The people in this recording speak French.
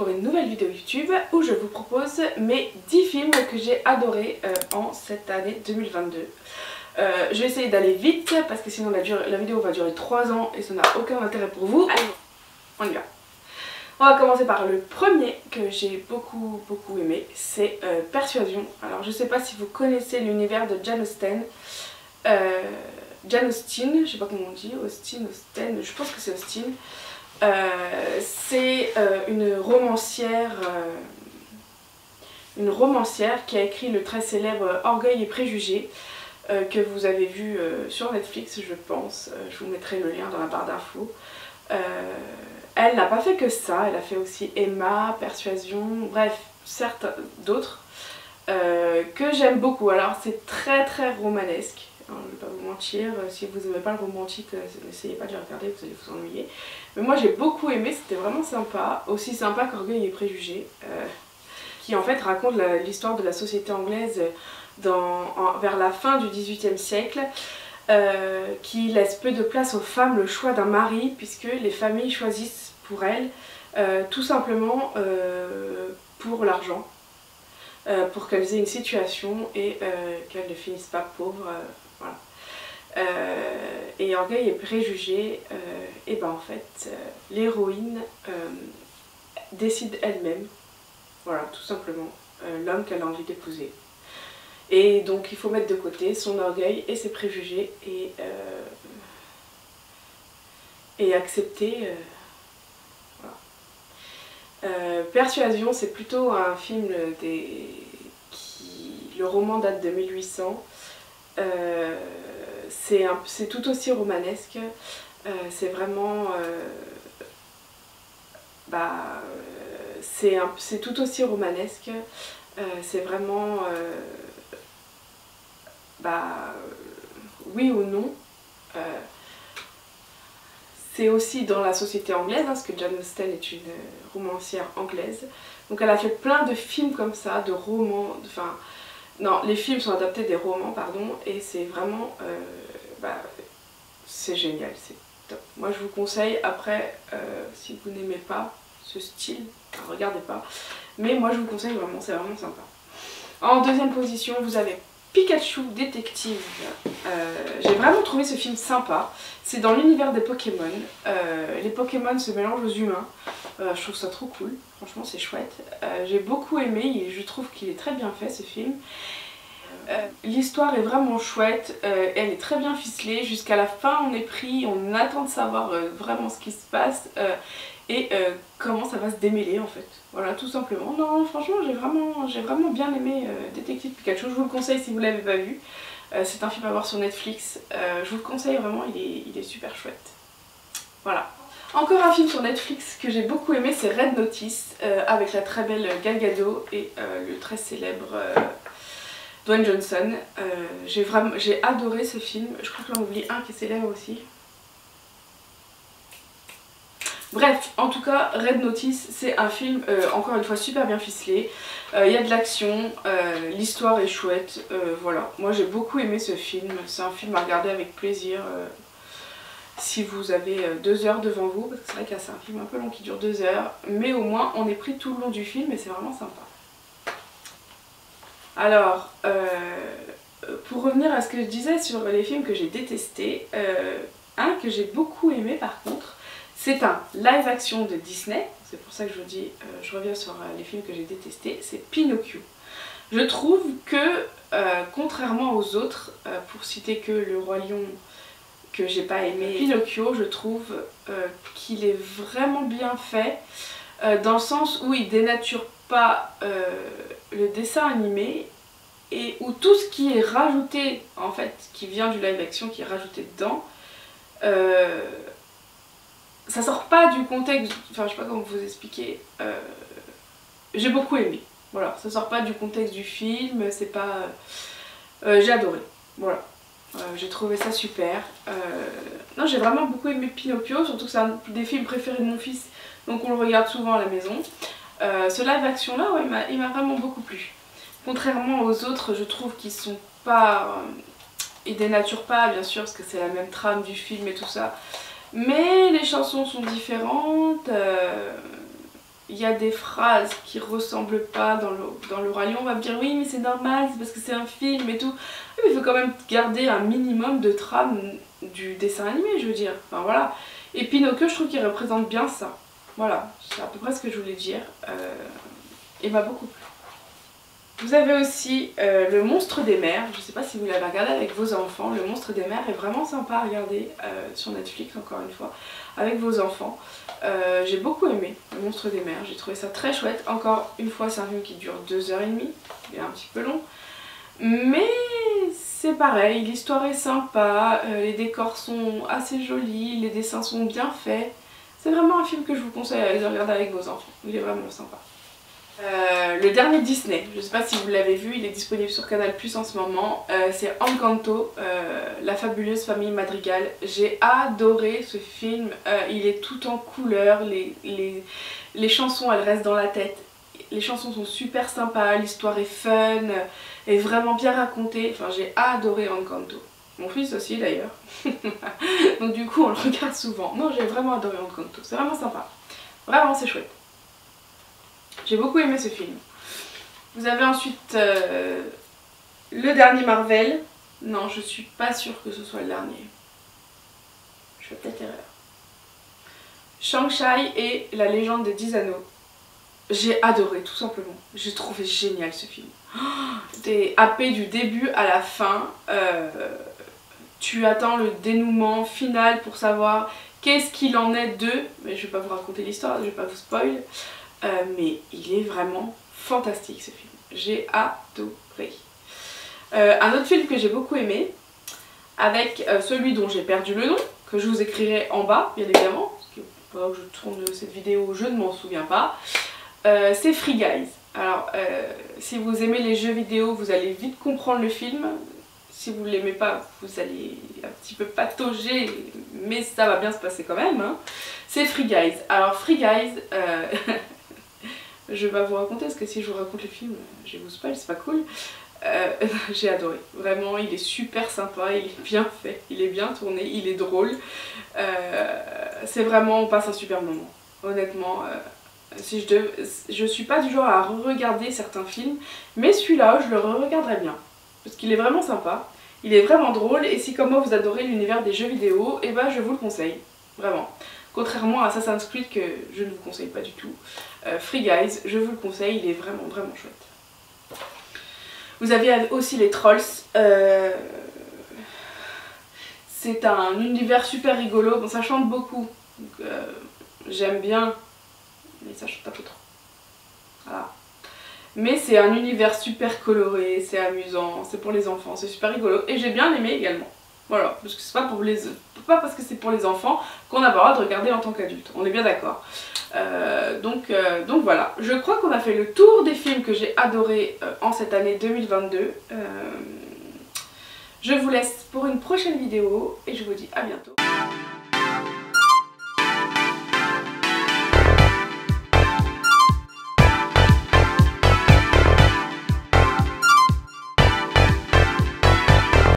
pour une nouvelle vidéo YouTube où je vous propose mes 10 films que j'ai adorés en cette année 2022. Je vais essayer d'aller vite parce que sinon la vidéo va durer 3 ans et ça n'a aucun intérêt pour vous. Allez, on y va. On va commencer par le premier que j'ai beaucoup aimé, c'est Persuasion. Alors je sais pas si vous connaissez l'univers de Jane Austen. Jane Austen, je sais pas comment on dit, Austen, je pense que c'est Austen. C'est une romancière qui a écrit le très célèbre Orgueil et Préjugés que vous avez vu sur Netflix, je pense. Je vous mettrai le lien dans la barre d'infos. Elle n'a pas fait que ça, elle a fait aussi Emma, Persuasion, bref, certes d'autres que j'aime beaucoup. Alors c'est très romanesque, hein, je ne vais pas vous mentir, si vous n'aimez pas le romantique, n'essayez pas de le regarder, vous allez vous ennuyer. Mais moi j'ai beaucoup aimé, c'était vraiment sympa, aussi sympa qu'Orgueil et Préjugés, qui en fait raconte l'histoire de la société anglaise vers la fin du XVIIIe siècle. Qui laisse peu de place aux femmes le choix d'un mari puisque les familles choisissent pour elles tout simplement pour l'argent, pour qu'elles aient une situation et qu'elles ne finissent pas pauvres, voilà. Et Orgueil et Préjugés, et ben en fait l'héroïne décide elle-même, voilà, tout simplement, l'homme qu'elle a envie d'épouser. Et donc il faut mettre de côté son orgueil et ses préjugés et accepter. Voilà. Persuasion, c'est plutôt un film le roman date de 1800. C'est tout aussi romanesque. C'est vraiment... c'est tout aussi romanesque. C'est vraiment... oui ou non. C'est aussi dans la société anglaise, hein, parce que Jane Austen est une romancière anglaise. Donc elle a fait plein de films comme ça, de romans, enfin... Non, les films sont adaptés des romans, pardon, et c'est vraiment... c'est génial, c'est top. Moi je vous conseille, après, si vous n'aimez pas ce style, regardez pas. Mais moi je vous conseille vraiment, c'est vraiment sympa. En deuxième position, vous avez Pikachu Détective. J'ai vraiment trouvé ce film sympa. C'est dans l'univers des Pokémon. Les Pokémon se mélangent aux humains. Je trouve ça trop cool. Franchement, c'est chouette. J'ai beaucoup aimé. Je trouve qu'il est très bien fait, ce film. L'histoire est vraiment chouette. Elle est très bien ficelée. Jusqu'à la fin, on est pris. On attend de savoir vraiment ce qui se passe. Et comment ça va se démêler en fait. Voilà, tout simplement. Non, franchement, j'ai vraiment bien aimé Détective Pikachu. Je vous le conseille si vous ne l'avez pas vu. C'est un film à voir sur Netflix. Je vous le conseille vraiment, il est super chouette. Voilà. Encore un film sur Netflix que j'ai beaucoup aimé, c'est Red Notice, avec la très belle Gal Gadot et le très célèbre Dwayne Johnson. J'ai adoré ce film. Je crois que j'en oublie un qui est célèbre aussi. Bref, en tout cas, Red Notice, c'est un film, encore une fois, super bien ficelé. Il y a de l'action, l'histoire est chouette, voilà. Moi, j'ai beaucoup aimé ce film. C'est un film à regarder avec plaisir si vous avez 2 heures devant vous. Parce que c'est vrai que c'est un film un peu long qui dure 2 heures. Mais au moins, on est pris tout le long du film et c'est vraiment sympa. Alors, pour revenir à ce que je disais sur les films que j'ai détestés, un que j'ai beaucoup aimé par contre, c'est un live action de Disney, c'est pour ça que je vous dis, je reviens sur les films que j'ai détestés, c'est Pinocchio. Je trouve que, contrairement aux autres, pour citer que Le Roi Lion que j'ai pas aimé, Pinocchio, je trouve qu'il est vraiment bien fait, dans le sens où il dénature pas le dessin animé, et où tout ce qui est rajouté, en fait, qui vient du live action, qui est rajouté dedans, ça sort pas du contexte, enfin je sais pas comment vous expliquer, j'ai beaucoup aimé, voilà, ça sort pas du contexte du film, c'est pas... j'ai adoré, voilà, j'ai trouvé ça super. Non, j'ai vraiment beaucoup aimé Pinocchio, surtout que c'est un des films préférés de mon fils, donc on le regarde souvent à la maison. Ce live action là, ouais, il m'a vraiment beaucoup plu. Contrairement aux autres, je trouve qu'ils sont pas... ils dénaturent pas, bien sûr, parce que c'est la même trame du film et tout ça. Mais les chansons sont différentes, il y a des phrases qui ressemblent pas dans le Roi Lion. On va me dire oui mais c'est normal, c'est parce que c'est un film et tout. Mais il faut quand même garder un minimum de trame du dessin animé, je veux dire. Enfin voilà. Et Pinocchio, je trouve qu'il représente bien ça. Voilà, c'est à peu près ce que je voulais dire. Il m'a beaucoup plu. Vous avez aussi Le Monstre des Mers. Je sais pas si vous l'avez regardé avec vos enfants. Le Monstre des Mers est vraiment sympa à regarder sur Netflix, encore une fois, avec vos enfants. J'ai beaucoup aimé Le Monstre des Mers. J'ai trouvé ça très chouette. Encore une fois, c'est un film qui dure 2h30. Il est un petit peu long. Mais c'est pareil, l'histoire est sympa, les décors sont assez jolis, les dessins sont bien faits. C'est vraiment un film que je vous conseille de regarder avec vos enfants. Il est vraiment sympa. Le dernier Disney, je sais pas si vous l'avez vu, il est disponible sur Canal+ en ce moment. C'est Encanto, la fabuleuse famille Madrigal. J'ai adoré ce film, il est tout en couleurs, les chansons elles restent dans la tête. Les chansons sont super sympas, l'histoire est fun, est vraiment bien racontée. Enfin, j'ai adoré Encanto. Mon fils aussi d'ailleurs. Donc du coup, on le regarde souvent. Non, j'ai vraiment adoré Encanto. C'est vraiment sympa. Vraiment, c'est chouette. J'ai beaucoup aimé ce film. Vous avez ensuite le dernier Marvel. Non, je suis pas sûre que ce soit le dernier. Je fais peut-être erreur. Shang-Chi et la légende des 10 anneaux. J'ai adoré, tout simplement. J'ai trouvé génial ce film. T'es happé du début à la fin. Tu attends le dénouement final pour savoir qu'est-ce qu'il en est d'eux. Mais je vais pas vous raconter l'histoire, je vais pas vous spoil. Mais il est vraiment fantastique ce film. J'ai adoré. Un autre film que j'ai beaucoup aimé, avec celui dont j'ai perdu le nom, que je vous écrirai en bas, bien évidemment, parce que pendant que je tourne cette vidéo, je ne m'en souviens pas. C'est Free Guys. Alors, si vous aimez les jeux vidéo, vous allez vite comprendre le film. Si vous ne l'aimez pas, vous allez un petit peu patauger, mais ça va bien se passer quand même. Hein. C'est Free Guys. Alors, Free Guys, je vais pas vous raconter, parce que si je vous raconte le film, je vais vous spoil, c'est pas cool. J'ai adoré. Vraiment, il est super sympa, il est bien fait, il est bien tourné, il est drôle. C'est vraiment, on passe un super moment. Honnêtement, je suis pas du genre à re-regarder certains films, mais celui-là, je le re-regarderai bien. Parce qu'il est vraiment sympa, il est vraiment drôle, et si comme moi vous adorez l'univers des jeux vidéo, et ben je vous le conseille. Vraiment. Contrairement à Assassin's Creed que je ne vous conseille pas du tout. Free Guys, je vous le conseille, il est vraiment vraiment chouette. Vous avez aussi les Trolls. C'est un univers super rigolo, bon ça chante beaucoup. J'aime bien, mais ça chante pas trop. Voilà. Mais c'est un univers super coloré, c'est amusant, c'est pour les enfants, c'est super rigolo. Et j'ai bien aimé également. Voilà, parce que c'est pas parce que c'est pour les enfants qu'on n'a pas le droit de regarder en tant qu'adulte, on est bien d'accord. Donc voilà, je crois qu'on a fait le tour des films que j'ai adorés en cette année 2022. Je vous laisse pour une prochaine vidéo et je vous dis à bientôt.